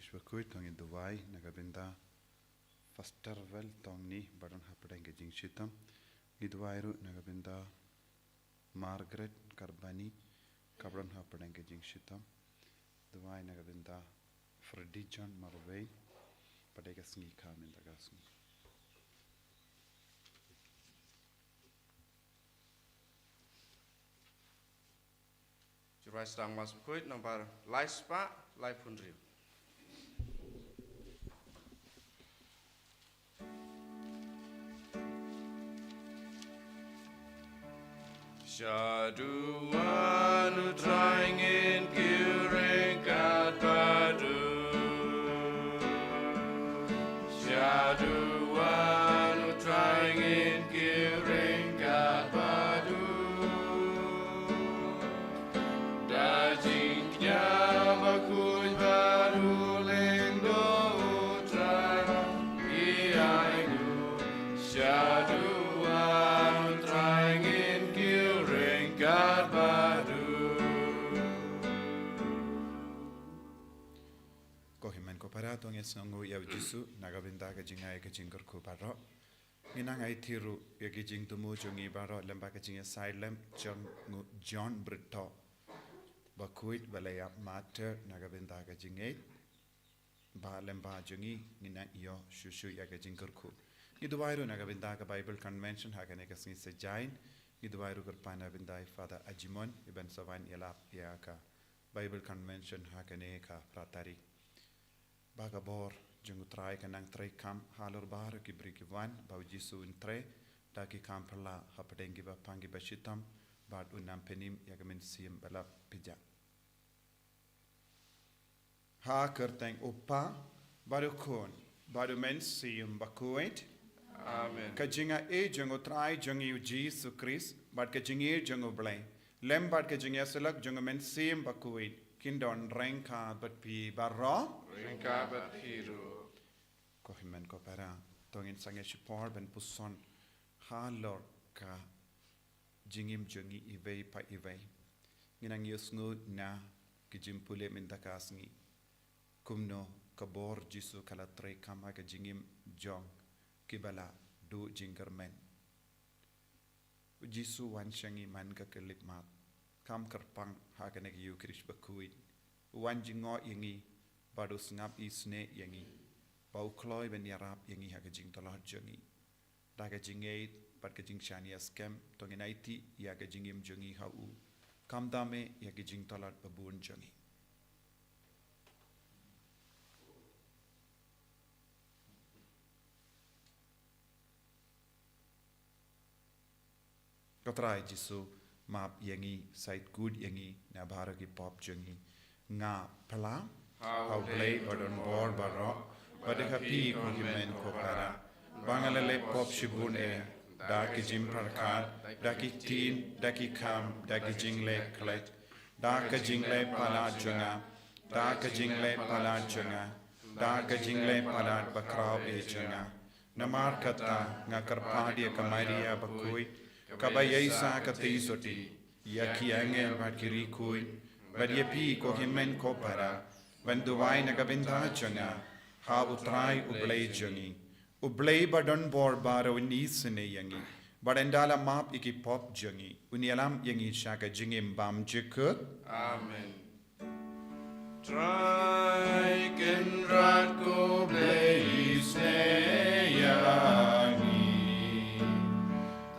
Krishwakuit tong in Dubai nagabinda fastervel tong ni baron hapdeng jing shitam Gidwairu nagabinda Margaret Karbani kabron hapdeng jing shitam Dubai nagabinda Freddy John Marway padega sngi kamin dagasung Jurai sedang masuk kuit nomor Laispa Laipunriu. Syaduanu traingin kiring kat padu. Syaduanu traingin kiring kat padu. Dajingnya bakul baru lengdo trang iaigu. Syaduanu traingin kiring kat padu. Kohiman ko para tong esngu ya jisu nagabinda ka jingai ka jingkar ko para Minang ay tiru ya gijing tumu jungi baro lemba ka jinga silent John Brito bakuit balaya mater nagabinda ka jingai ba lemba jungi minang iyo shushu ya ka jingkar ko Idwairu nagabinda ka Bible Convention hakane ka singi sejain Idwairu kerpana bindai Father Ajimon iban sawan yalap ya ka Bible Convention hakane ka pratari Bagabor jungu trai kanang trai kam halur bahar ki briki wan bau jisu in trai daki kam perla hapadengi ba pangi ba shitam bad unam penim yagamin siem bala pija ha kerteng upa baru kon baru men siem bakuit Amen. kajinga e jungu trai jungi jisu Christ bad kajingi jungu blai lem bad kajingi asalak jungu men siem bakuit kindon rengka bat pi barra Ringka bathiru. Kohimen ko para tongin sange shipor ben puson halor ka jingim jungi ivei pa ivei nginang yusngu na kijimpule mintakasngi kumno kabor jisu kala tre kama ka jingim jong kibala du jingermen jisu wan shangi man ka kelipmat kam kerpang hakanek yu krish bakuit wan jingo yangi badu ngap isne yangi bau kloy ben yarap yangi haga jing tolah jangi daga jingait pat ka jing shania scam tonginaiti yaga jingim jangi hau kamdame yaga jing tolah babun jangi Kotrai jisu map yangi site good yangi na bharagi pop jangi nga pala how play badon bor baro badeka pi kongimen ko para bangalele pop shibune daki jim parkar daki tin daki kam daki jingle klet daka jingle pala junga daka jingle pala junga daka jingle pala bakraw e junga namar kata nga karpadia kamaria bakui kabayai sa katisoti yaki angel bakiri kui badyepi ko himen ko para Banduwai nagabinda janga ha utrai ublay jangi ublay badon bor baro nisne yangi badendala map iki pop jangi unialam yangi shaka jingim bam jikut Amen. Try can rat go blaze yangi.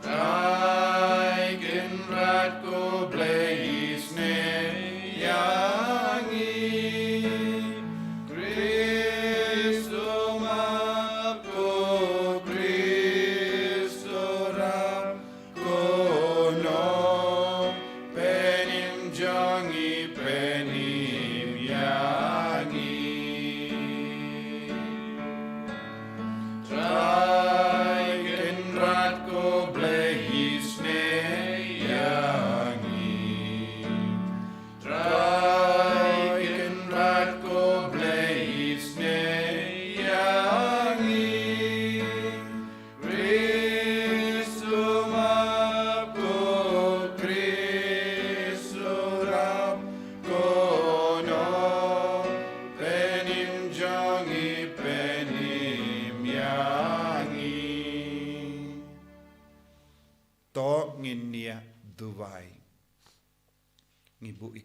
Try can rat go blaze yangi. Cristo mapko Cristo ram kono penim jangi pe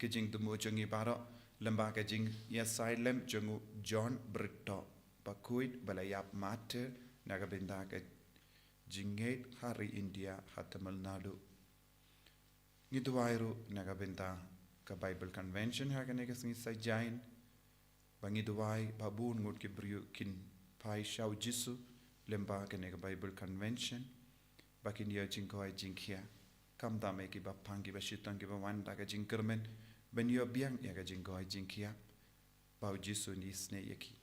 ke jing tumu jungi baro lemba ke jing ya silem jungu John Brito bakuit balayap mate naga benda ke jinget hari India ha Tamil Nadu ngitu wairu naga benda ke Bible Convention ha kene ke singi sajain bangi duai babun ngut ke briu kin pai shau jisu lemba kene ke Bible Convention bakin dia jingkoi jingkia kam dame ki ba pangi ba shitang ki ba wanda ka jingkermen ben yo biang ya ka jingkoi jingkia bau jisu ni sne yaki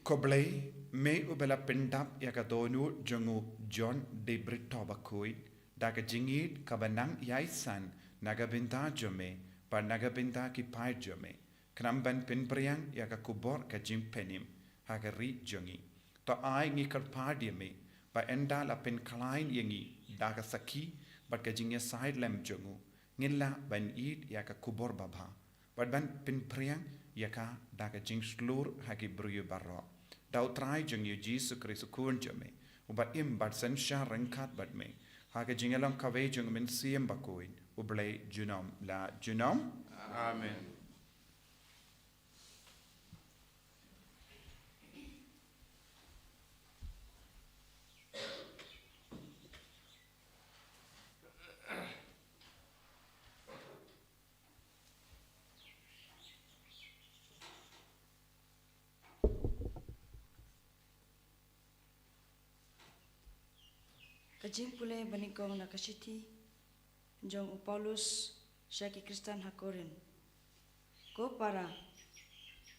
Koblei me ubela pendap ya ka donu jungu John de Brito bakui da ka jingit ka banang yaisan naga binta jome pa naga binta ki pai jome kramban pinpriang ya ka kubor ka jim penim ha ka ri jungi to ai ngi kar pardi me pa enda la pen klein yangi da ka saki bat ka jingya side lem jungu ngilla ban eat ya ka kubor baba bat ban pinpriang ya ka da ka jing slur ha ki bru barro dau trai jung yu Jesu Christ kun jome ubat im bat sen sha rangkat bat me ha ka jingalang ka ve jung min siem bakoin ublei junom la junom Amen. Kajing pule banikong nakasiti jong Paulus syaki Kristan hakorin ko para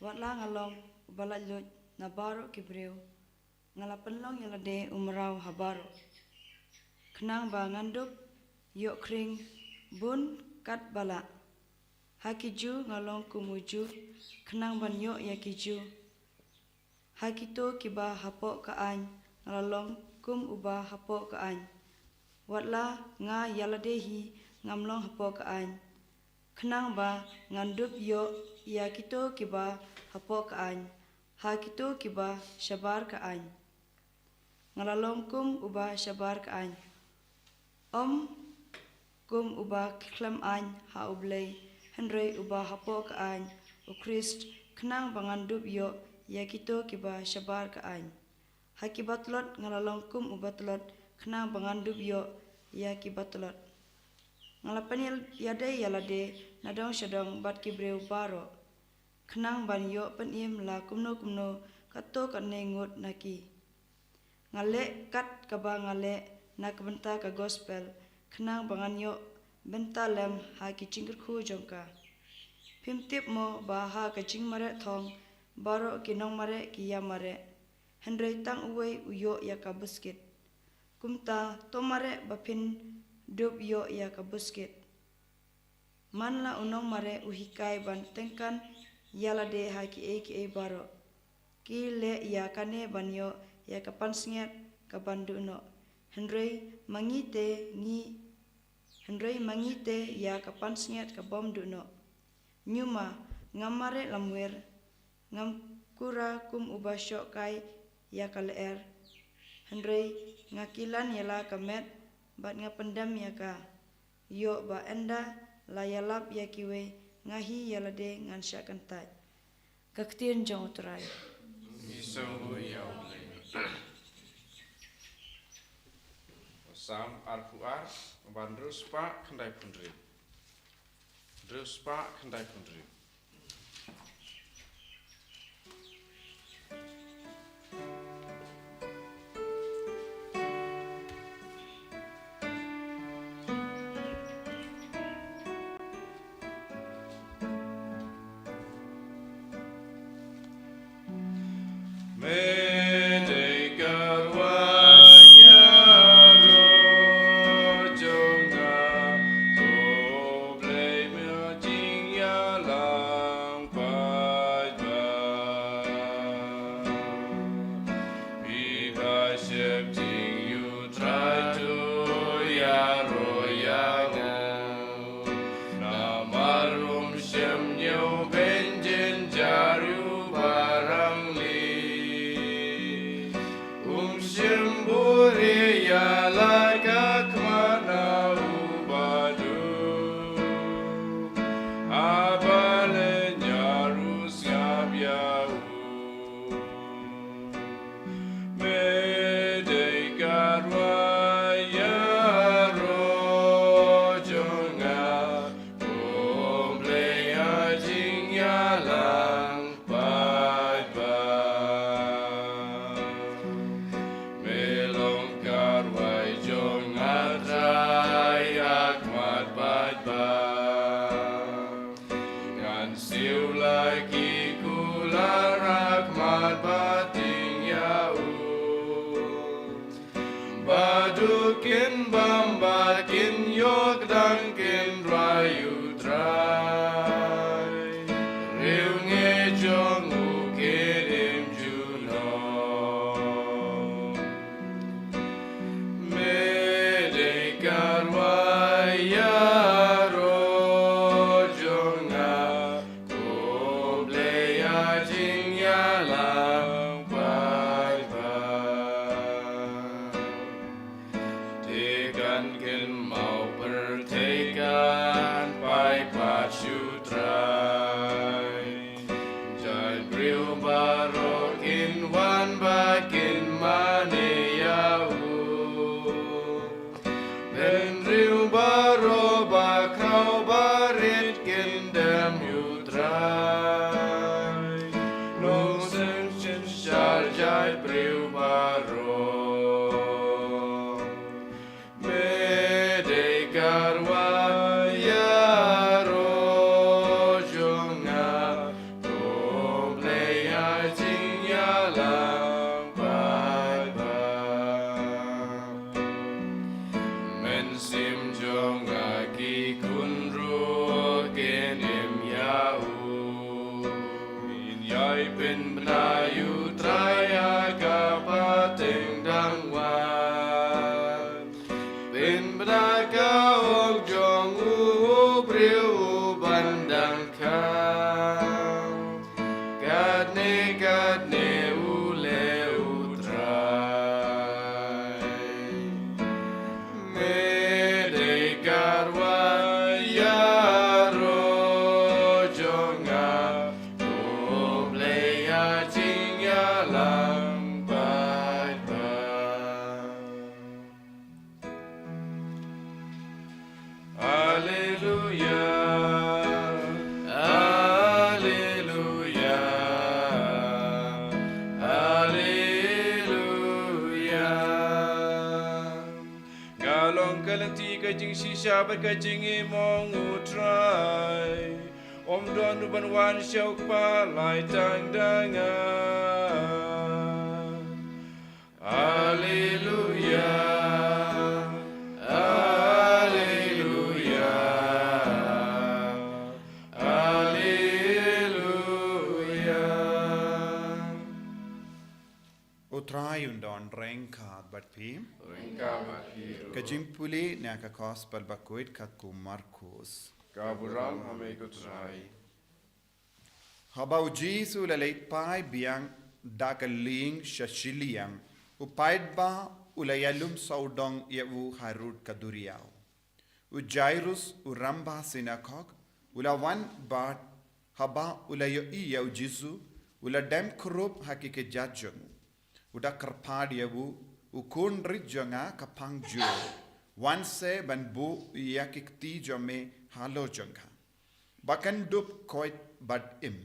watla ngalong balalot na baro kibreu ngalapenlong yalade umrau habaro kenang ba nganduk yok kring bun kat bala hakiju ngalong kumuju kenang ban yok yakiju hakito kiba hapok kaan ngalalong kum uba hapok kaan watla nga yaladehi ngamlong hapok kaan kenang ba ngandup yo yakito kiba hapok kaan hakito kiba syabar kaan ngalalong kum uba syabar kaan kum uba klam an ha ublay henry uba hapok kaan u Christ kenang ba ngandup yo yakito kiba syabar kaan hakibatlot ngalalong kum ubatlot kenang bangandup yo ya kibatlot ngalapan yade yalade nadong syadong bat kibreu baro kenang ban yo penim la kumno kato kanengut naki ngale kat kaba ngale nak benta ka gospel kenang bangan yo benta lem ha ki cingker khu jongka pimtip mo ba ha ka cing mare thong baro kinong mare ki ya mare Henry tang uwe uyo ya ka buskit. Kumta tomare bapin dub yo ya ka buskit. Manla unong mare uhikai ban tengkan yala de haki eke baro. Ki le ya kane ban yo ya ka pansnget ka bandu no. Henry mangite ya ka pansnget ka bom du no. Nyuma ngamare lamwer ngam kura kum ubasyo kai ya kaleer Henry ngakilan yala kamet bat ngapendam ya ka yo ba enda la yalap ya kiwe ngahi yalade ngan syakantai kaktin jong utrai Isong ya Sam Arfuar bandrus pa kendai pundri Drus pa kendai pundri กินยกดังกินรายอยู่ตรายเรียวเงจงอุเกดิมจูนอเมเดการวายาโรจงอาโกเบลยาจิงยาลาไปไปเทกันกินเมาเปิดเทกันไปปัจจุตรายใจเปรียวบารอกินวันบากินมาเนียอูเป็นริวบารอบาเข้าบาริดกินเดิมอยู่ตรายลงซึ่งฉันชาใจเปรียวบารอเมเดการวายาโรจงอาโกเบลยาจิงยาลาไปไปเมนซิมจงอากีคุณรู้เกณฑ์ยาอูมินยายเป็นบนาอยู่ตรายากาปาเต็งดังวานเป็นบนากาอกจงอูเปรียวบันดังคากาดเนอูเลอูตรายเมเดการวายาโรจงอาโกเบลยาจิงยาลังไปไปอาเลลูยาอาเลลูยาอาเลลูยากาลงกะลังทีกะจิงชิชาบะกะจิงอีมองอุตรายอมดอนอุบันวานเชกปาลายตังดังอาอาเลลูยาอาเลลูยาอาเลลูยา อุทรายอุนดอนแรงขาดบัดพี Ringkama hiru. Kajimpuli naka gospel bakuit kaku Markus. Kaburang hamikutrai. Habau Jesu lalait pai biang dakaling shashiliang upaid ba ulayalum saudong yewu harut kaduriao. Jairus uramba synagogue ulawan bat haba ulayo iyau Jesu uladem krup hakike jajung. Uda kerpad yewu ukun rijanga kapang ju. Wanse ban bu yakikti jome halo janga. Bakan dup koit bad im.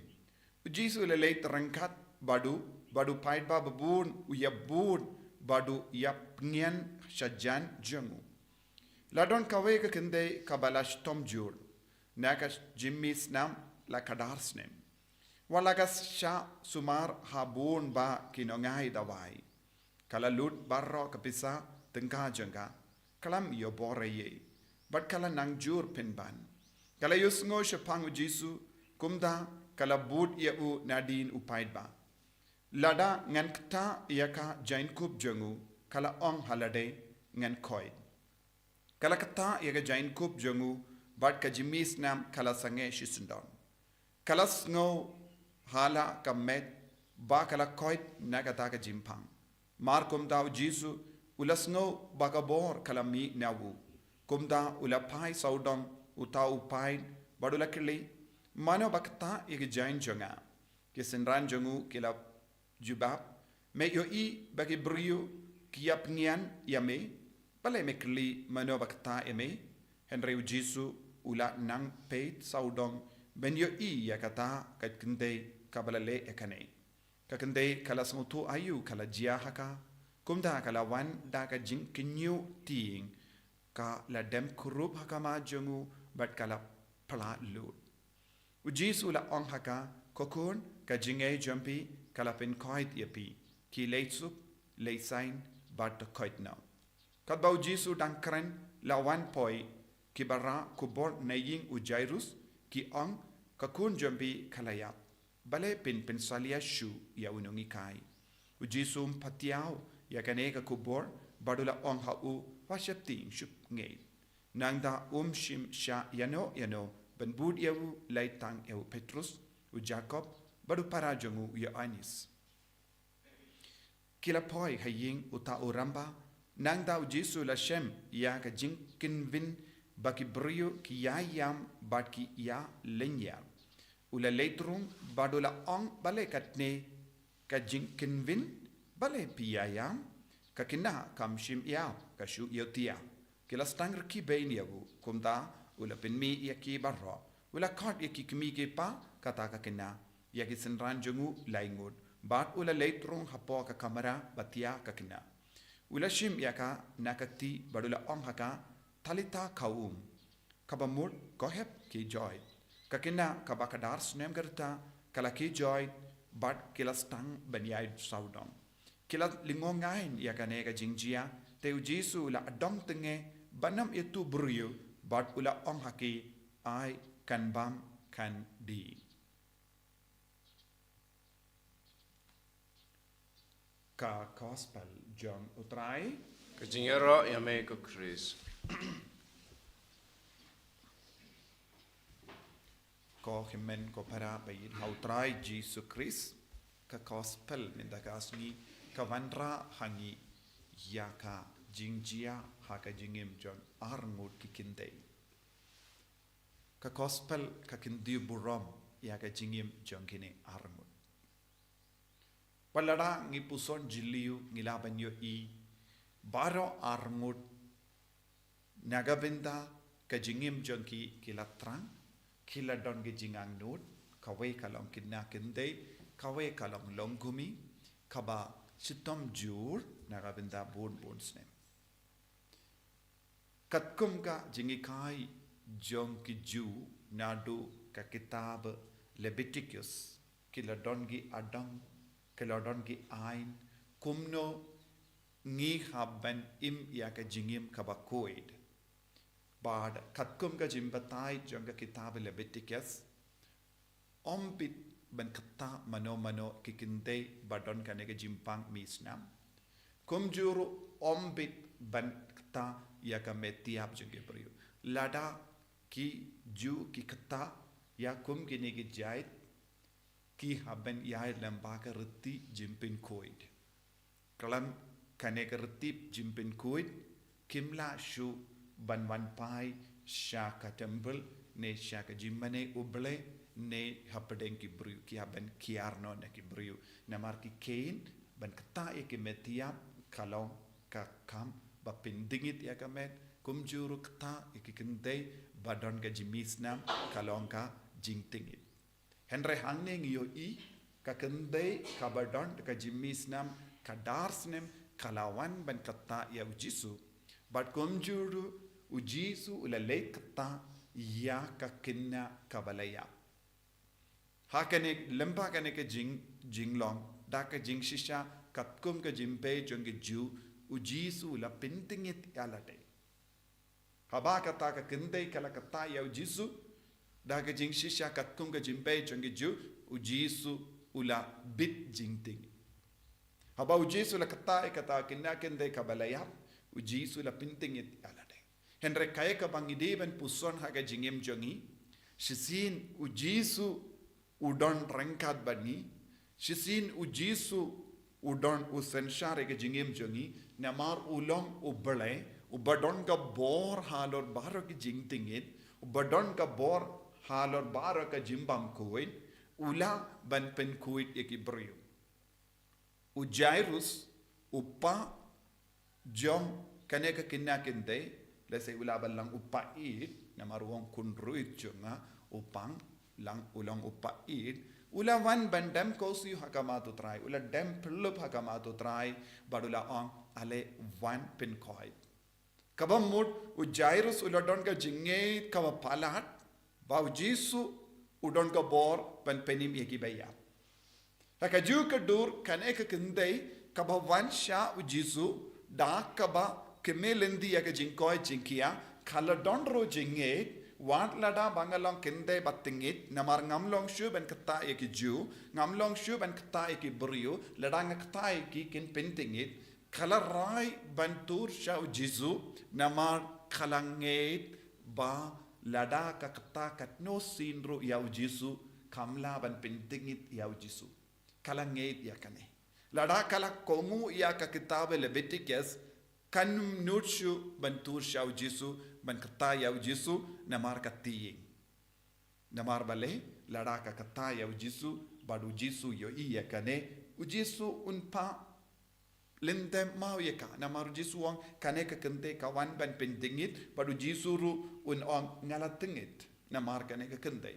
Jesu lelei terangkat badu paid ba babun uyabun badu yapnian shajan jangu. Ladon kawe ke kende kabalash tom jur. Nakas Jimmy snam la kadarsnem. Walagas sha sumar habun ba kinongai dawai. Kala lut barro kapisa tengka janga. Kalam yo boreye. But kala nangjur pinban. Kala yusngo shapang Jesu kumda kala bud yau nadin upaid ba. Lada ngan kta yaka jain kup jangu kala ong halade ngan koid. Kala kta yaka jain kup jangu bat kajimis nam kala sange shisundon. Kala sngo hala kamet ba kala koid nagata ka jimpang. Mar kumda Jesu ulasngo bakabor kala mi nawu. Kumda ulapai saudong utau upaid badulakili mano bakta yaka jain janga. Kisenran jangu kila jubab me yo I bagi brio kiap nian yame pale me kli mano bakta yame Henry Jesu ula nang peit saudong ben yo I yakata kat kende kabalale ekane kakende kala smutu ayu kala jiahaka kumda kala wan da ka jing kinyu ting ka la dem kurup hakama jangu bat kala pala lut Jesu la ong haka kokun ka jingai jampi kalapin koit yapi ki leitsup leisain bat koit now. Kadbau Jesu dangkren lawan poi kibara kubor naying u Jairus ki ang kakun jambi kalaya bale pin salia shu ya unungi kai u Jisum patiao ya kaneka kubor badula ong ha u washating shup ngei nangda shim sha yano ben bud yau laitang eu Petrus u Jacob badu parajangu ya Anis kila poi haying uta uramba nangda u Jesu la shem ya ka jinkinvin baki brio ki ya yam baki ya lenya ula leitrung badula ong bale katne ka jinkinvin bale pia yam ka kina kam shim ya ka shu yotia kila stangr ki bein yabu kumda ula penmi ya ki barro ula khat ya ki kmi ke pa kata ka kina ya ki senran jungu laingut bat ula leitrung hapo ka kamera batia ka kina ula shim ya ka nakati badula ong haka talita kaum kabamur kohep ki joy kakina kabakadar snem gerta kala ki joy bat kila stang banyai saudong kila lingongain ya kanega jingjia teu Jesu la adong tenge banam itu brio bat ula ong haki ai kan bam kan di ka gospel John utrai Kajingero yame ko Chris. Ko himen ko para bayin hautrai Jesus Christ ka gospel mindagasni ka vandra hangi yaka jingjia haka jingim John arngut kikindei ka gospel ka kindi burom yaka jingim John kini arngut palada ngi puson jiliu ngilabanyo I baro arngut nagabinda ka jingim John ki kilatrang kila don ge jingang nut kawe kalong kinna kindei kawe kalong longgumi kaba sitom jur nagabinda bon snem katkum ka jingi kai jong ki ju nadu ka kitab Leviticus kila don gi adang kila don gi ain kumno ngi haben im ya ka jingim kaba koid bad katkum ka jimbatai jonga kitab Leviticus ombit ben kata mano kikindei badon kanega jimpang misnam kumjuru ombit ben kata ya ka metiap jonge brio lada ki ju ki kata ya kum kini ki jait ki haben ya lambaka reti jimpin koid kalam kanega reti jimpin koid kimla shu ban pai shaka temple ne shaka jimmane uble ne hapadeng ki bru ki haben kiarno ne ki bru namar ki kain ban kata e ki metiap kalong ka kam ba pindingit ya kamet kumjuru kata e ki kendei badon ka jimisnam kalong ka jingtingit henre hangne ngiyo I ka kendei ka badon ka jimisnam ka darsnem kalawan ban kata ya ujisu bat kumjuru ujisu ula lekta ya kakinna kabalaya hakane lemba kane ke jinglong da ka jing shisha katkum ka jimpe jonge ju ujisu ula pintingit alade haba kata ka kindei kala kata ya ujisu da ka jing shisha katkum ka jimpe jonge ju ujisu ula bit jingting haba ujisu la kata kinna kindei kabalaya ujisu la pintingit alade Henry kaya ka bangideban puson haga jingim jongi shisin ujisu udon rangkat bani shisin ujisu udon usenshare ka jingim jongi namar ulong ubale ubadon ka bor halor baro ki jingtingit ubadon ka bor halor baro ka jimbam kuwait ula ban pen kuwait yaki brio Jairus upa jom kaneka kinakinte Lese ula balang upait namaruang kunruit junga upang lang ulang upait ula wan bandam kosi hakamatu try ula dem pelup hakamatu try badula ang ale wan pin koi kabamut Jairus ula don ka jinge kawa palat bau Jesu udon ka bor pan penim yeki baya hakaju ka dur kaneka kindai kaba wan sha Jesu da kaba kemelendi ya ke jingkoi jingkia kala donro jinget wat lada bangalong kende batingit namar ngamlong shu ben kata ya ki ju ngamlong shu ben kata ya ki brio lada ngakta ya ki kin pentingit kala rai bantur shau jisu namar kalanget ba lada ka kata katno sinro ya jisu kamla ban pentingit ya jisu kalanget ya kane lada kala komu ya ka kitabe Leviticus kanum nutshu bantur shau jisu ban kata ya jisu namar katiying namar bale lada ka kata ya jisu badu jisu yo iya kane ujisu unpa lindem mau ya ka namar jisu wang kane ka kente kawan ban pendingit badu jisu ru un ong ngalatingit namar kane ka kente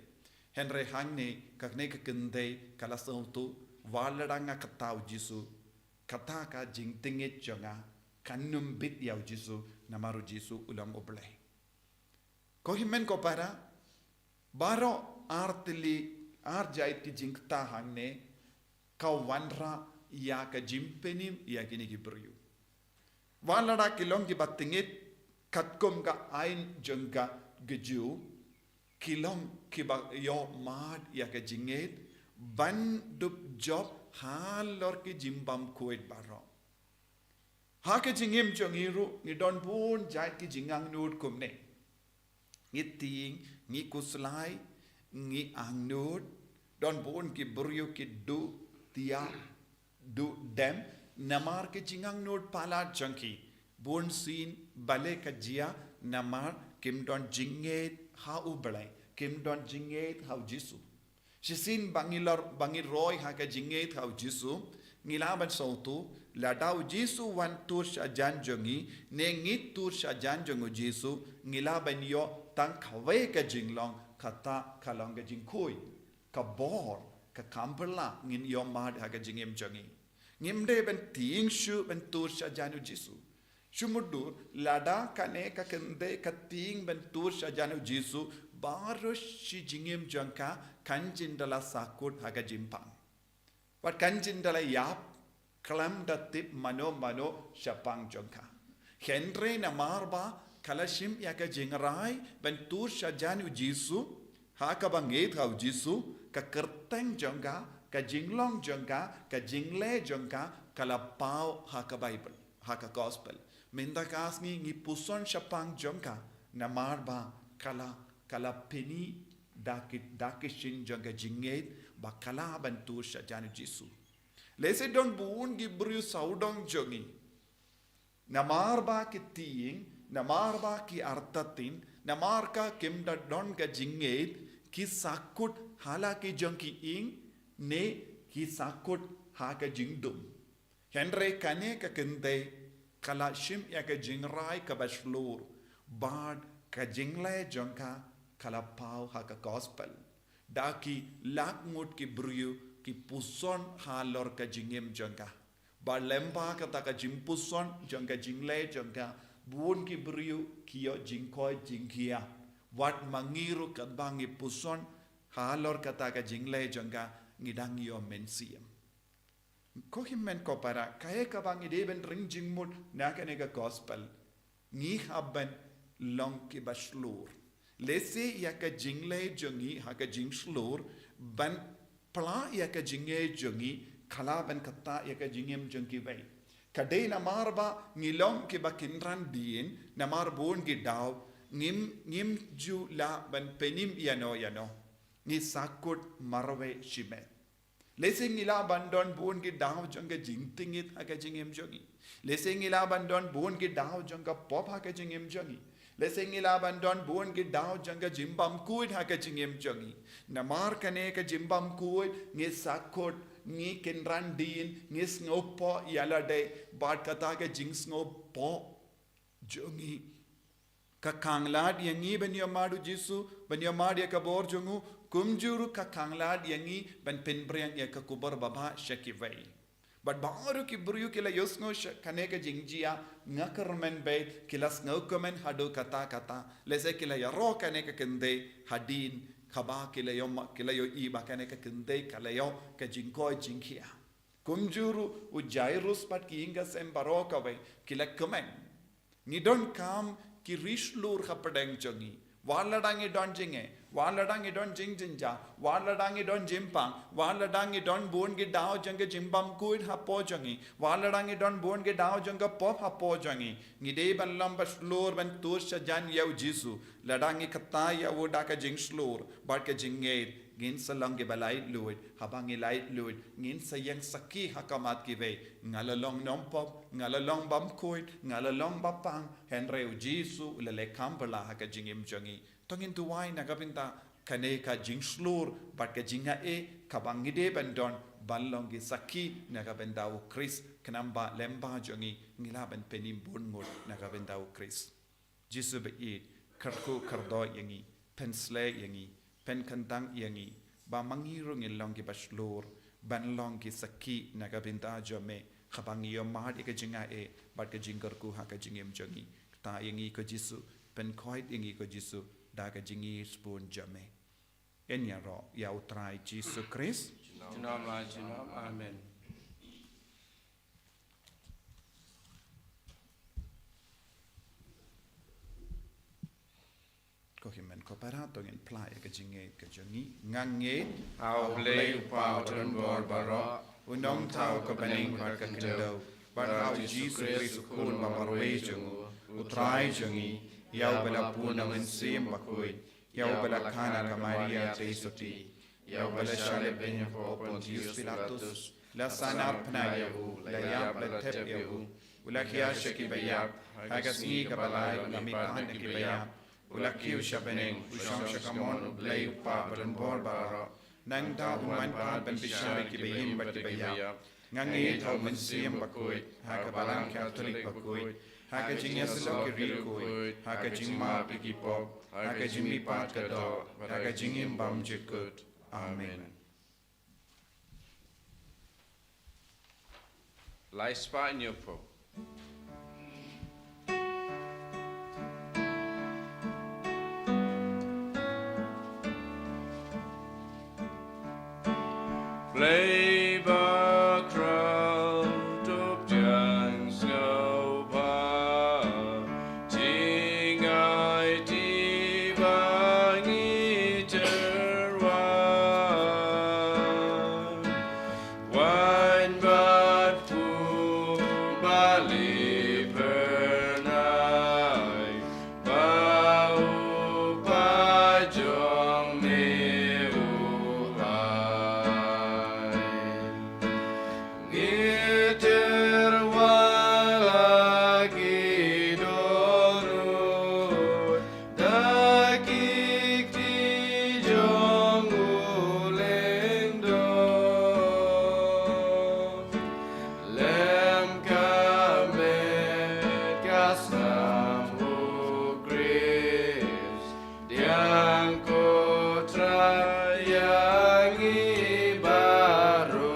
henre hangne ka kane ka kente kala sautu waladanga kata jisu kata ka jingtingit jonga kanum bit ya jisu namaru jisu ulang oblay ko himen ko para baro artili arjaiti jingta hangne kawanra ya ka jimpenim ya kini gibriu walada kilong ki batingit katkom ka ain jengka geju kilong ki ba yo mad ya ka jinget ban dup job halor ki jimbam kuet baro ha ke jingim jongiru ni don bun jait ki jingang nut kumne ngi ting ngi kuslai ngi angnut don bun ki buryo ki du tia du dem namar ke jingang nut pala jangki bun sin bale ka jia namar kim don jinget ha ublai kim don jinget ha jisu shisin bangir roy ha ka jinget ha jisu ngilaban sautu ladau jisu wan tur shajan jongi ne ngit tur shajan jongo jisu ngilaban yo tang khawe ka jinglong kata kalong ka jingkoi ka bor ka kamperla ngin yo mad ha ka jingem jongi ngimde ben ting shu ben tur shajan jisu shumudur lada kane ka kende ka ting ben tur shajan jisu baro shi jingem jongka kanjindala sakut ha ka jimpang wat kanjindala yap klam datip mano syapang jongka henre na marba kalashim ya ka jingrai bentur sajanu jisu ha ka banget hau jisu ka kerteng jongka ka jinglong jongka ka jingle jongka kala pau ha ka bible ha ka gospel minda kasni ngi puson syapang jongka na marba kala peni dakishin jongka jinget bakala bentur sajanu jisu lese don buun gibriu saudong jongi namarba ki tiing namarba ki artatin namarka kimda don ka jinget ki sakut hala ki jonki ing ne ki sakut ha ka jingdum henre kane ka kende kala shim ya ka jingrai ka bashlur bad ka jingle jonka kala pau ha ka gospel daki lakmut ki briu ki puson halor ka jingem jangka ba lemba kata ka jimpuson jangka jingle jangka buon ki briu kiyo jingkoi jingkia wat mangiru kat bangi puson halor kata ka jingle jangka ngidang yo mensiam ko himmen ko para kaya ka bangi deben ring jingmut na ka nega gospel ngi habben long ki bashlur lese ya ka jingle jongi ha ka jingslur ban pla ya ka jinge jongi khala ban kata ya ka jingem jongi bai kadai na marba ngilong ki bakinran din na marbon ki daw ngim ju la ban penim yano ngi sakut marwe shimet lese ngila bandon bon ki daw jonga jingtingit ha ka jingem jongi lese ngila bandon bon ki daw jonga pop ha ka jingem jongi lese ngila bandon bon ki daw jonga jimbam kuit ha ka jingem jongi namar kane ka jimbam kuit ngi sakut ngi kinran din ngi snopo yala de bat kata ka jing snopo jongi ka kanglad yangi ben yamadu jisu ben yamad ya ka bor jongu kumjuru ka kanglad yangi ben penbriang ya ka kubar baba shakivai but baru ki buru kila yosno kane ka jingjia ngakarmen be kila sno komen hadu kata lese kila yaro kane ka kende hadin khaba kila yo iba kane ka kende kala yo ka jingkoi jingkia kumjuru u jairus pat ki inga sem baroka be kila komen Ngidon kam ki rishlur kapadeng jongi. Waladang idon jinge, waladang idon jing jinja, waladang idon jimpang, waladang idon bon ge dao janga jimbam kuid hapo jongi, waladang idon bon ge dao janga pop hapo jongi. Ngide ban lamba slur ban tur sajan yau jisu, ladang ikata ya woda ka jing slur, bar ka jinged, ngin salang ge balai luid, habang ilait luid, ngin sayang saki hakamat ki ve, ngalalong nompop, ngalalong bam kuid, ngalalong bapang, henreu jisu lele kampala haka jingim jongi. Tongin tuwai nagapinta kane ka jing slur, bat ka jinga kabang ngide bandon, balong gi saki nagapendau Chris, kanamba lemba jongi, ngilaban penim bungut nagapendau Chris. Jisu beid, karku kardo yangi, pensle yangi, pen kantang yangi, ba mangirung ilong ki baslur, ban long ki saki nagapinta jome, kabang iyo mahad ika jinga bat ka jingkarku haka jingim jongi. Ta yangi ko Jisu, pen koit yangi ko Jisu, daga jingi spoon jame. Enya ro ya utrai Jisu Christ. Junam, amen. Ko himen ko parato ngin playa ka jingi ka jongi ngange Au blei upau tun bor baro, unong tau ko baning par ka kendo. Barau Jisu Christ kun mamarwe jongu, utrai jongi, yau bala punang insim bakui, yau bala kana ka Maria Trisoti, yau bala shale benya po Pontius Pilatus, la sanar pna yahu, la yap la tep yahu, ula kiasha ki bayap, hagas ni ka balay lamitan ki bayap, ula kiu shabeneng, ushong shakamon blay upa badan bor baro, nang ta uman pa ban bishari ki bayim bat ki bayap, ngangi tau mensiam bakui, haka balang Catholic bakui, haka jingya selo ki rikui, haka jingma piki pop, haka jingmi pat kado, haka jingim bam jikut. Amen. Lai spa in your po. Play ba crowd of jans go ba, ting I di bang wine but fu bali pernai, bau pa jong ne uhai. Ngiter wagi dorut, dakik di jong uleng do. Lem kamet kasam ukris, diang kotra yang ibaru.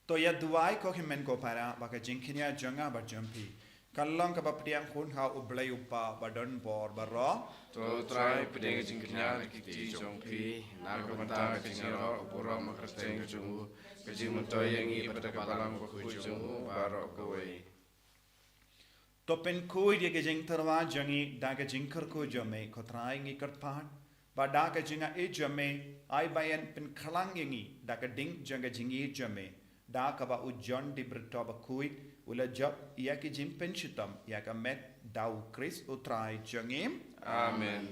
To ya duai ko himen ko para baka jingkinya jonga ba jumpi. Kalong ka bapriang hun ha ublay upa badon bor baro. To try pedeng jingknya kiti jongpi, narkomata kecingro upuro makrasteng jungu, kejimuntoy yang ibadah katalang ko jungu baro kowe. To pen kui dia ke jing terwa jongi da ke jingkar ko jome ko trai ngi karpan. Ba da ke jinga e jome ai bayan pen khalang yangi da ke ding jonga jingi jome. Da ka ba ujon di berto ba kui ula job ya ke jim penshitam ya ka met dau Chris utrai jongim. Amen.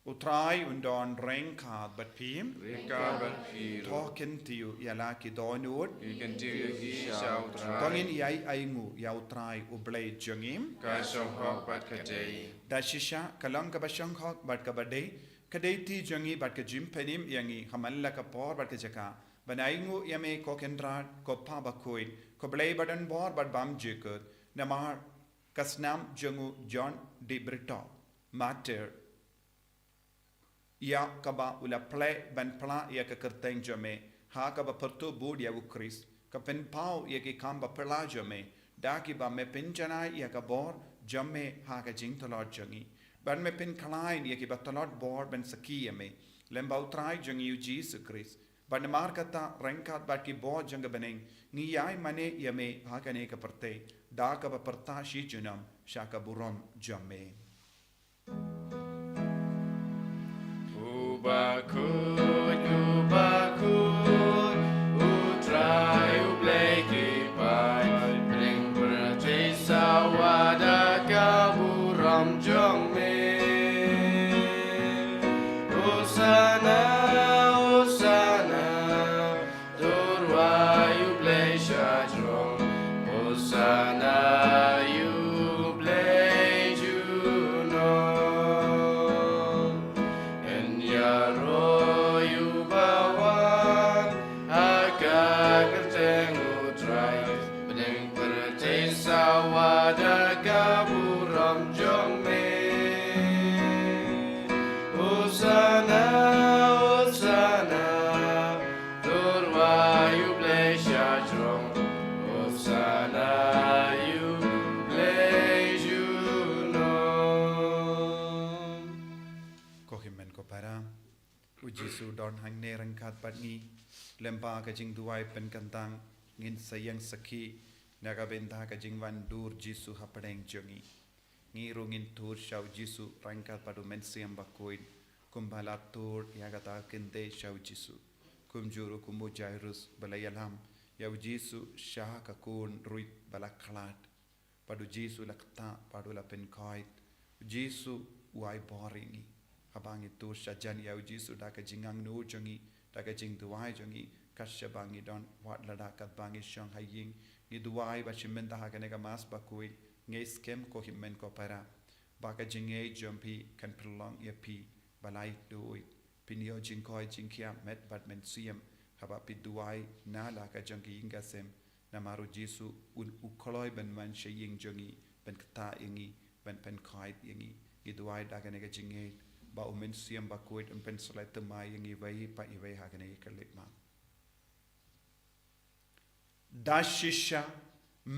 Utrai undon reng ka bat pim. Rika ban piro, Talking to you ya la ki donut. ikan tiga gi siau try, Tongin yai aingu ya utrai ublay jongim. ka song hok bat kadei, Da shisha kalang ka basyang hok bat ka badai. Kadai ti jongi bat ka jim penim yangi hamalla ka por bat ka jaka. Banaingu yame ko kendrat ko pa ba koid ko blay badan bor bat bam jikut. Namar kasnam jongu John di Brito. Mater ya kaba ula play ban pla ya ka kerteng jome ha kaba pertu bud ya ukris ka pen pau ya ki kamba pela jome da ki ba me penjana ya ka bor จำเมหากจิงตลอดจังอีบันไม่เป็นคลายเนี่ยกิบัตลอดบอร์เป็นสกีเมเล่มเบาตรายจังยูจีสุคริสบันมาร์กตาแรงกัดบัดกิบอจังกับเบนงี้ย้ายมันเนี่ยเมหากเนกปรเตดากับปรตาชีจุนมชากบุรมจำเมUbakut, utrai ubleki pai, bring berarti sawada kaburam jong me. Usana, turwai ublei shajrong. Usana ublei juno. Royu bawan agak kerteng utrai Bedeng berarti sawada kaburam jong me Usana, turwayu blei syajrong Usana yu blei junon Kohimen ko para Ujisu don hang ne rangkat patni lempa ka jing duai pen kantang ngin sayang sakhi naga benta ka jing wan dur jisu hapadeng jongi ngi rungin tur shau jisu rangkat padu mensiam bakoin kumbala tur yagata kente shau jisu kumjuru kumbu jairus balayalam yau jisu shah ka kun ruit balaklat padu jisu lakta padu la pen koit jisu wai boringi Abang itu sajan yau jisu dah kejingang nu jongi dah kejing duai jongi kasya bangi don wat ladakat bangi syang haying ni duai bachimen dah kanega mas bakui ngai skem ko himmen ko para baka jingai jompi kan prolong ya pi balai dui pinio jingkoi jingkia met bat men siam haba pi duai na la ka jongi ingasem namaru jisu un ukoloi ben man shaying jongi ben kata ingi ben pen kait ingi ni duai dah kanega jingai ba umen siam ba kuit umpen solai temai yang iwai pa iwai hakane ikalit ma dashisha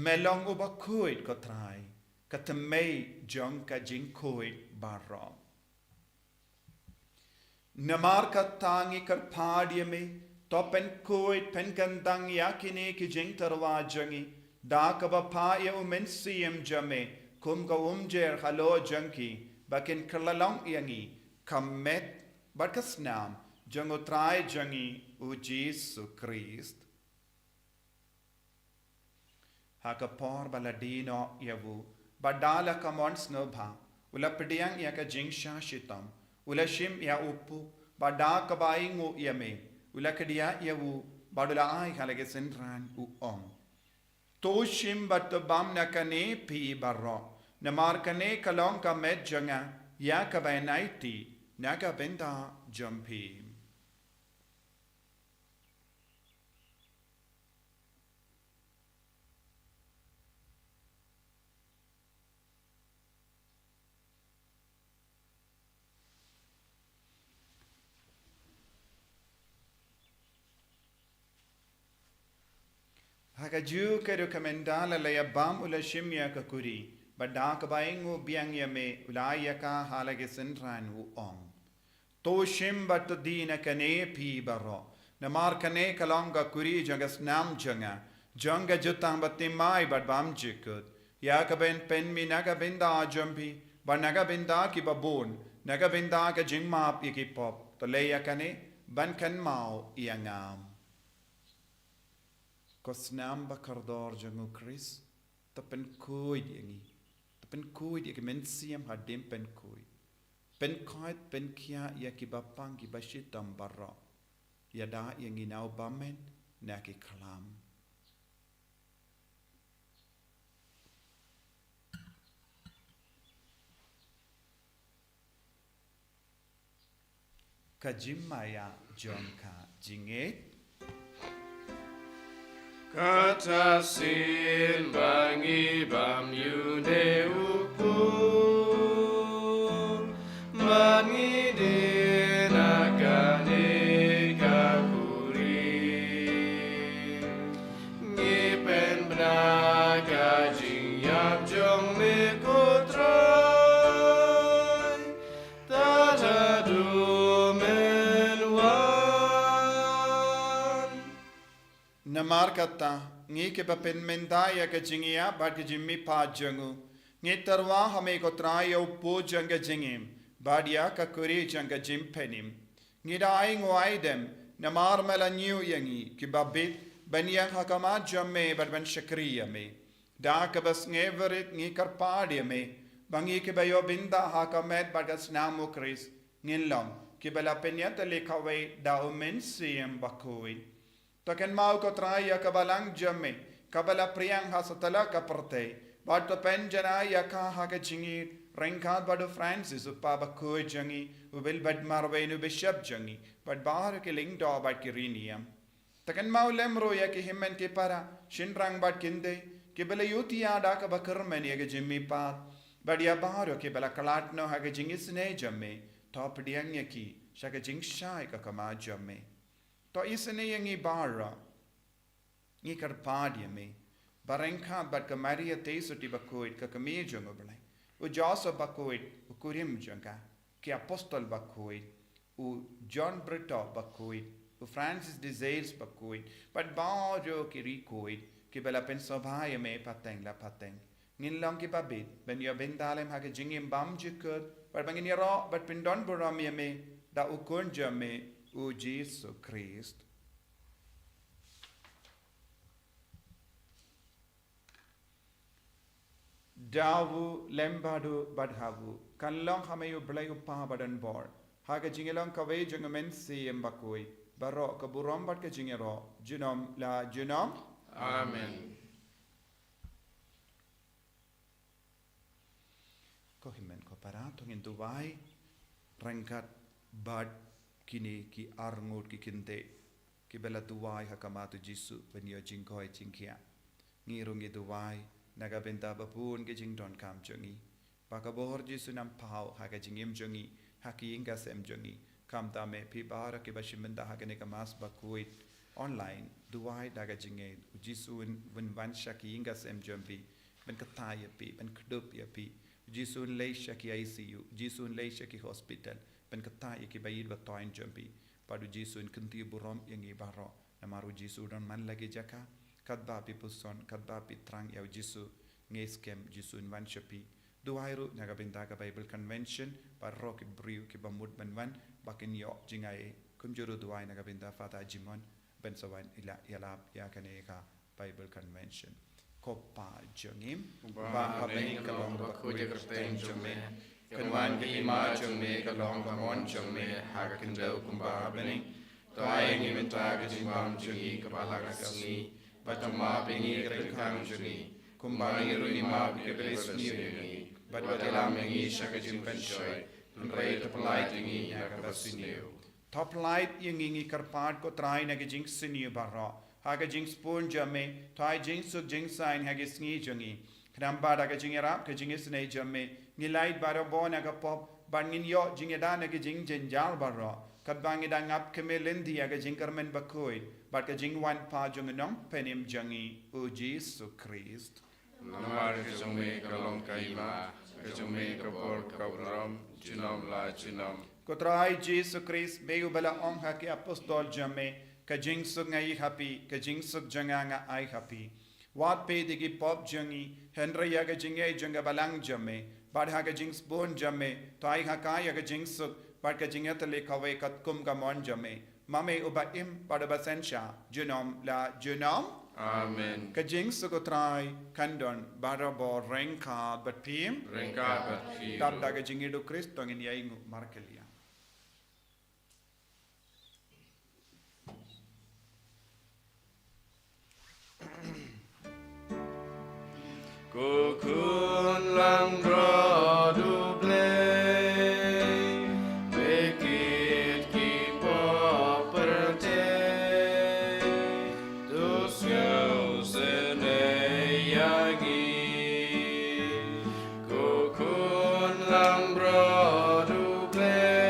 melong uba kuit ko trai katemei jong ka jing kuit barro namar ka tangi kar padi me to pen kuit pen kandang yakine ki jing tarwa jangi da ka ba pa ya umen siam jame kum ka umjer halo janki bakin kerlalong yangi Kamet berkesnam jango trai jangi u Jesu Christ. Haka por baladino yavu badala kamons nobha ula pediang ya ka jingsha shitam ula shim ya upu bada kabaingu yame ula kedia yavu badula ai halage senran u to shim batbam nakane pi barro namar kane kalong ka met janga ya kabainaiti Naga benda jumpi. Hakaju ke rekomendala la yabam ula shimya ka kuri. Badak baingu biang yame ulaya ka halage senran u To shim bat dina kane pi baro. Namar kane kalonga kuri jangas nam janga. Janga jutang batimai bat bam jikut. Yakaben pen mi naga binda jumpi. Ba naga binda ki babon. Naga binda ka jingmap ikipop. To leya kane ban kan mau iangam. Kosnam bakardor jangu Chris. Tapen kuy yangi. Pen kuy ya mensiam hadim pen kuy. Pen kait pen kia ya ki bapang ki bashitam barra. Ya da yang inau bamen na ki kalam. Kajimaya jonka jinget. Kata sin bangi bam yude uku Bangi dinakane kakuri Ngipen benaga jing yap jong mikut Namar kata, ngi ke papen mendaya ke jingia bad ke jimmi pa jangu. Ngi tarwa hame ko traya upo janga jingim, badia ka kuri janga jimpenim. Ngi daing waidem, namar melanyu yangi, ki babit, banyang hakama jamme bad ban shakriya me. Da ka bas ngeverit ngi karpadia me, bangi ke bayo binda hakamet bagas namu kris, ngilong, ki bala penyata lekawe da umensiam bakui. Taken mau ko traya kabalang jamme, kabala priyang hasatala kaparte, bad to penjana yaka haka jingi, Renkad badu Francis uppa bakui jangi, ubil bad marvenu bishop jangi, bad bahar ke ling do bad kiriniam. Taken mau lemro yaki himmen ke para, shinrang bad kinde, ke bela yuti ada ka bakarmen yake jimmi pat, bad ya bahar ke bela kalat no haka jingi sne jamme, top diang yaki, shaka jing shai ka kama jamme. To isene yangi bara, ni karpadia me, barenka bad ka Maria tesuti bakuit ka kami jango belai. U Joseph bakuit, u Kurim janga, ki apostol bakuit, u John Brito bakuit, u Francis Desires bakuit, but bajo ki rikuit, ki bela pensabaya me pateng la pateng. Ngin lang ki babit, ben yo bendalem hake jingim bam jikut, but bangin yaro, but pindon buramia me, da u kunja me, u Jesus Christ. Dawu lembadu badhavu kanlong hamayu blayu pa badan bor haga jingelong kawe jungamen si embakui baro kaburom bad ka jingero junom la junom Amen. Ko himen ko para tongin duwai rangkat bad kini ki arngut ki kinte ki bela duwai hakamatu jisu benyo jingkoi jingkia ngirungi duwai naga benta bapun ke jing don kam jongi baka bohor jisu nam pau haga jingim jongi haki inga sem jongi kam tame pi bahara ke bashimenda haga ne kamas bakuit online duai daga jinge jisu win wan shaki inga sem jombi ben kataya pi ben kdup ya pi jisu lei shaki ICU jisu lei shaki hospital ben kataya ki bayid ba toin jombi padu jisu kunti burom yangi baro namaru jisu don man lagi jaka kadba pipuson kadba pitrang yaw jisu ngeskem jisu in wan shapi duairu naga bindaga Bible Convention parro ki briu ki bamud banwan bakin yo jingai kumjuru duai naga binda fata jimon ben sawan ila yalap ya kaneka Bible Convention kopa jongim ba abeni kalong bakku jagrten jome kanwan ki ima jome kalong kamon jome hagakin dau kumba abeni toai ngi mentaga jimbam jongi kepala kasni Batama pengi kerengkang jungi, kumbangi runi ma bikebres niungi, batela mengi shakajim penchoy, tunrei topelait ingi yakabasiniu. Topelait ingi karpad ko trai nagajing siniu barra, hagajing spoon jame, tai jing suk jing sign hagisngi jungi, knamba dagajing erap kajing isne jame, nilait baro bon agapop, bangin yo jingeda nagajing jenjal barra, kadbangi dangap kemelindi agajing karmen bakuit, but kajing wan pa junganong penim jangi u Jesus Christ. Namar kajome kalong kaima, kajome kapor kabram, junom la junom. Kotrai Jesus Christ meu bala ong haki apostol jame, kajing suk ngai happy, kajing suk janganga ai happy. Wat pe digi pop jangi, Henry yaga jingai janga balang jame, bad haga jing spoon jame, tai haka yaga jing suk, bad kajing atale kawe kat kum gamon jame. Mame ubaim pada basensha junom la junom Amen. kajing sukotrai kandon barabo rengka batim Rengka batfi. tab daga jingidu Kristo ngin yaingu markelia. Kukun lang rodu blay, bekit ki poperte, dus yau sene yagi. Kukun lang rodu blay.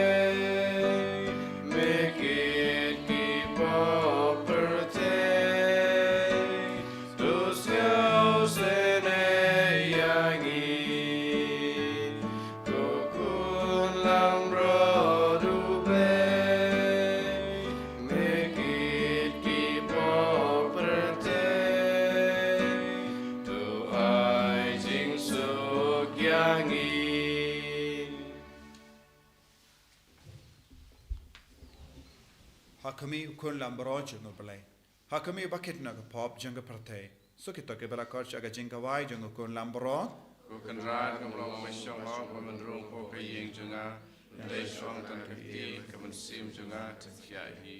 hakami ukun lambro jungo belai hakami bakit na pop jungo prathe so kita ke bela kar chaga jingka wai jungo kun lambro ku kan rat kam long ma shong ma ko man rung ko ka yeng junga dai shong kan ka ti ka man sim junga ta kya hi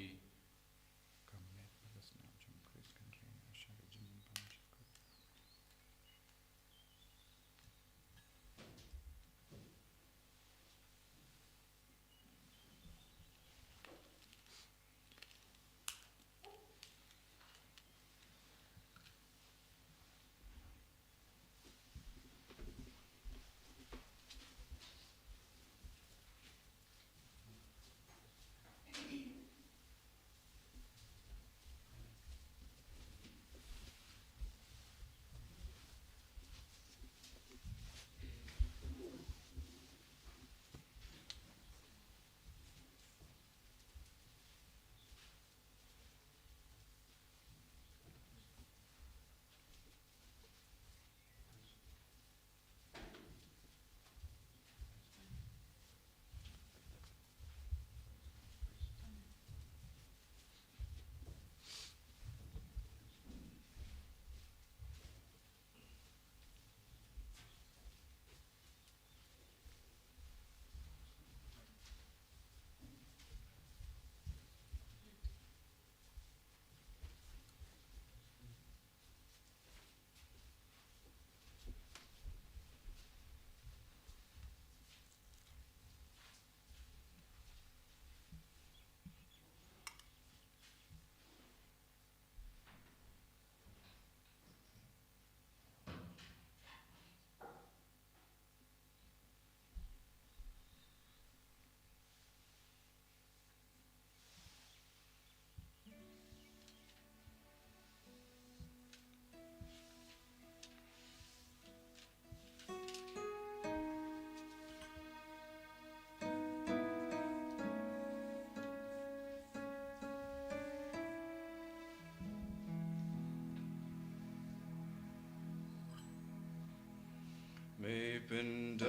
may pen da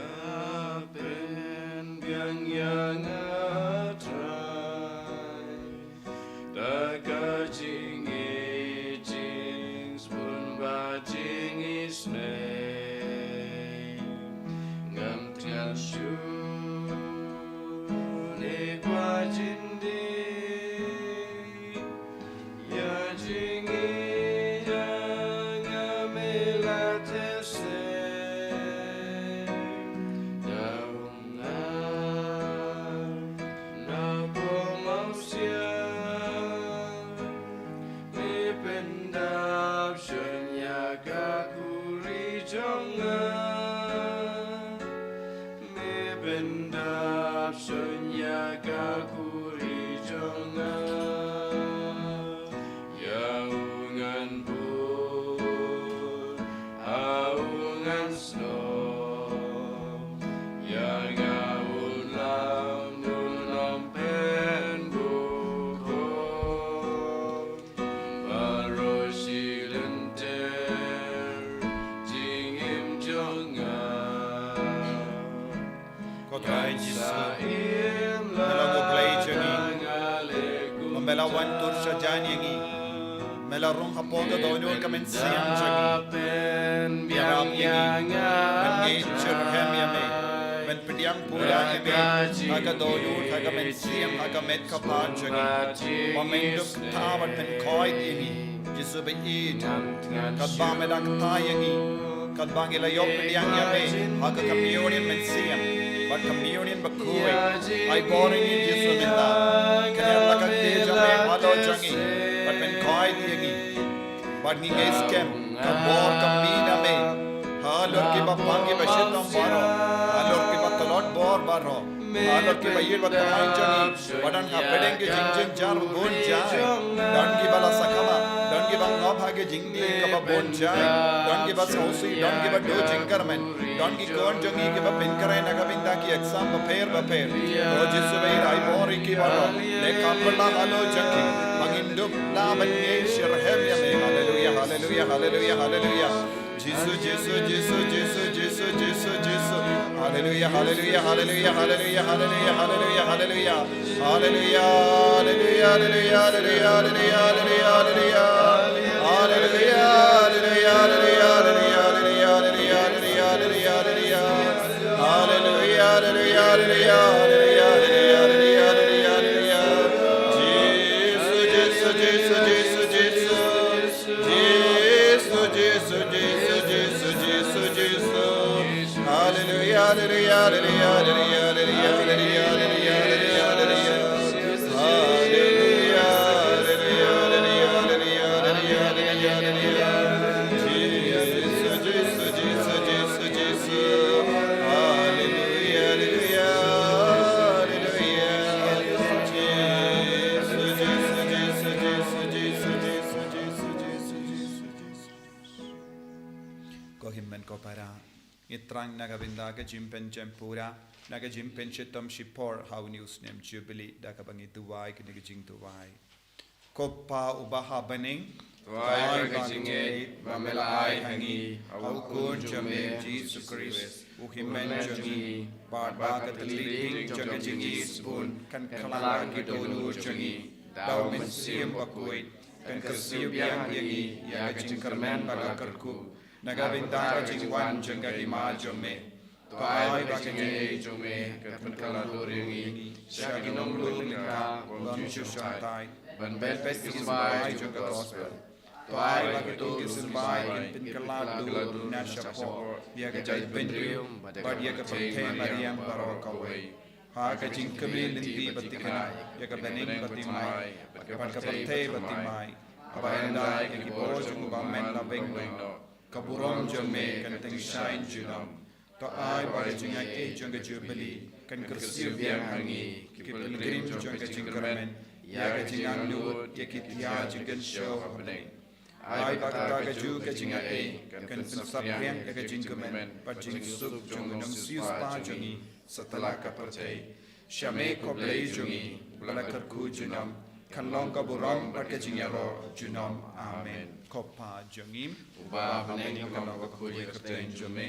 pen biang yang atrai da ka jing e jing spun ba jing is name ngam tian shu ne kwa jin de ya jing e yang me la te se wan tur sajan yangi mela rong hapon da dono kamen siam jagi biaram yangi men nature hem yame men pidiang pura yame aga dono aga men siam aga met kapan jagi momenduk tawan men koi yangi jisu be eat kadba medak ta yangi kadba ngela yop pidiang yame aga communion men siam but communion bakui I born in jisu minda kaya lakat jame halo jangi but men koi yangi but ni eskem kabor kamina me halor ki bapangi bashitam baro halor ki batalot bor baro halor ki bayir batamai jangi badan ka pedenge jingjing jar bon jai dan ki bala sakama dan ki bang ngabhage jingdi ka bon jai dan ki bas hosi dan ki ba do jingkar men dan ki kon jangi ki ba pen karai na kabinda ki exam ba pair o jisu be ai bor ki baro le kapla halo jangi maginduk la ban nge shirhem ya me hallelujah hallelujah hallelujah hallelujah Jesus Jesus Jesus Jesus Jesus Jesus Hallelujah, hallelujah, hallelujah, hallelujah, hallelujah, hallelujah, hallelujah. Hallelujah, hallelujah, hallelujah, hallelujah, hallelujah, hallelujah. Hallelujah, hallelujah, hallelujah, hallelujah, hallelujah, hallelujah, hallelujah, hallelujah. Hallelujah, hallelujah, hallelujah, hallelujah, hallelujah, hallelujah, hallelujah. Jesus, Jesus, Jesus, Jesus, Jesus, Jesus, Jesus, Jesus, Jesus, Jesus. Hallelujah, hallelujah, hallelujah, hallelujah, hallelujah, hallelujah, hallelujah, hallelujah, hallelujah. Hallelujah, hallelujah, hallelujah, hallelujah, hallelujah, hallelujah. Jesus, Jesus, Jesus, Jesus, Jesus. Hallelujah, hallelujah, hallelujah. Jesus, Jesus, Jesus, Jesus, Jesus, Jesus, Jesus, Jesus. Ko himmen ko para. Itrang nagabinda ka jimpen jempura naga jimpen chitam shipor how news nem jubilee dakabangi tuwai kini jing tuwai kopa ubaha baning tuwai bagajinge bamelai hangi aukun jame Jesus Christ uhimen jangi barba katli janga jingi spoon kan kalang kitonu jangi daw men siem bakuit kan kasib yang yangi ya jingkarmen bagakarku Nagabinda jingwan jangga ima jome Tuai bakinge jome Katun kaladuringi Syaginong lunika Wam syusyantai Ban bepet kismai jangga gospel Tuai bakitu kismai Kinpin kaladu Nasyapo Biaga jay pendrium Badia kapante mariam baro kawai Haga jingkabil linti batikanai Yaga bening batimai Baga kapante batimai Abayandai Kikipo jungbamen labeng no Kaburom jome kan teng shine junam to ai ba jinga ke janga jubilee kan kersiu biang hangi ki pilgrim janga jingkarmen ya ga jingang nu ya ki tia jingan show happening ai ba ka ga ju ga jinga e kan pensap yang ga jingkarmen pa jing sup jong nam sius pa jangi setelah kapate syame ko blai jungi blakar ku junam kan long kaburom pa ga jingaro junam amen kopa jangim Uba beneng kalong kakuya kertain jome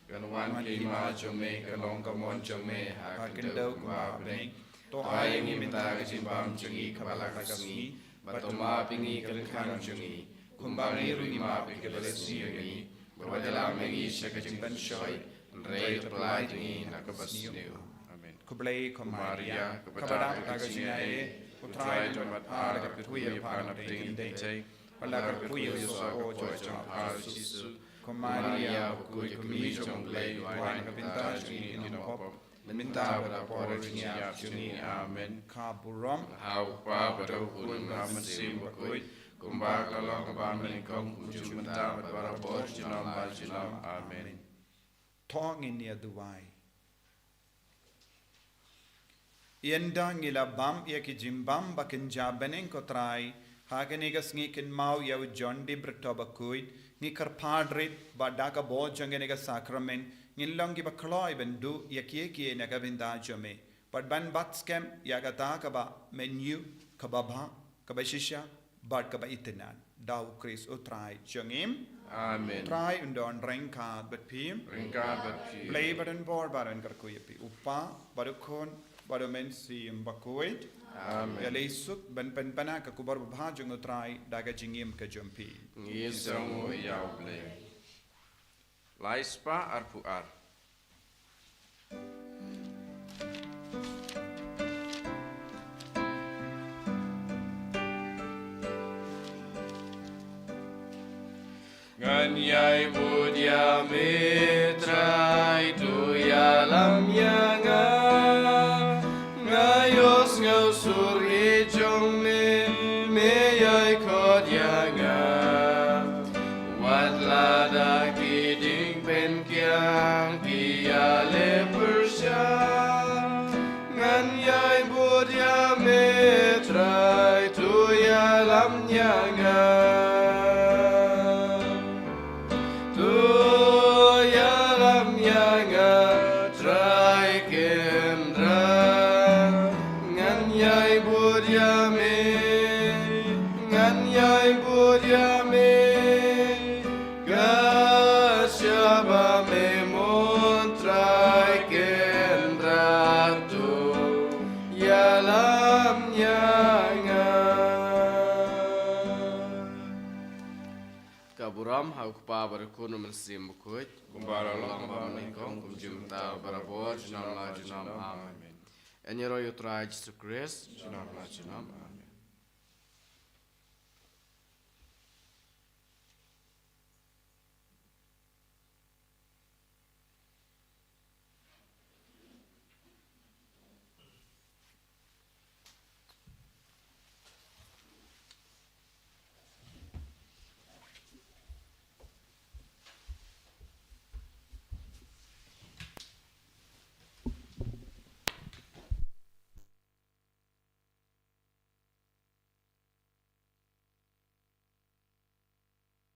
Kanuan kima jome kalong kamon jome Hakendau kuma beneng To ayang minta kesimbang jengi kepala kasmi Batoma pingi kelengkan jengi Kumbangi rima pikirlesi yengi Bahwa dalam mengi syakajimban syoy Rei terpelai jengi nakabasniu Amen Kublai Maria Kabadam Tagajinae Utrai Jamat Ar Kapituya Panap Tingin Dei Palakar Puyo Yosa O Jojang Har Sisu Kumaria Kui Kumi Jong Lei Wain Kapinta Jungi Inopop Minta Pada Pora Jungi Jungi Amen Kaburam Hau Pa Pada Hun Raman Sim Bakui Kumbar Kalong Kaban Meningkong Ujung Minta Pada Pora Junam Junam Amen Tong in near Duwai Yenda ngila bam yaki jimbam bakin jabeneng kotrai Haganigas ngikin mau yau John di bertobakuit ngikar padrit badaka bo jangenega sakramen ngilong gi bakloi bendu yakie naga binda jome but ban batskem yagata kaba menu kababa kabashisha bad kaba itinan dau Chris utrai jangim Amen try undon rengka but pim Ringka Bapti play badan bor badan karkuyapi upa badukon badomen sim bakuit Amen Yaleisuk ban pana ka kubar bhajung utrai daga jingim ka jumpi Ngisang Yau Ble Laispa Arpuar Nganyai Buddha Mitrai Tu Yalam Yanga Ngayos Ngau Suri Jong Me Yai Kod Yanga Wat Lada Kiding Pen Kiang Pia Le Persya Nganyai Buddha Mitrai Tu Yalam Yanga Try Salam hau kupa barakun mensim bukut. Kumbara lang bamaningkong kumjumta barabor junam la junam amen. Enyero yutraj Christ junam la junam amen.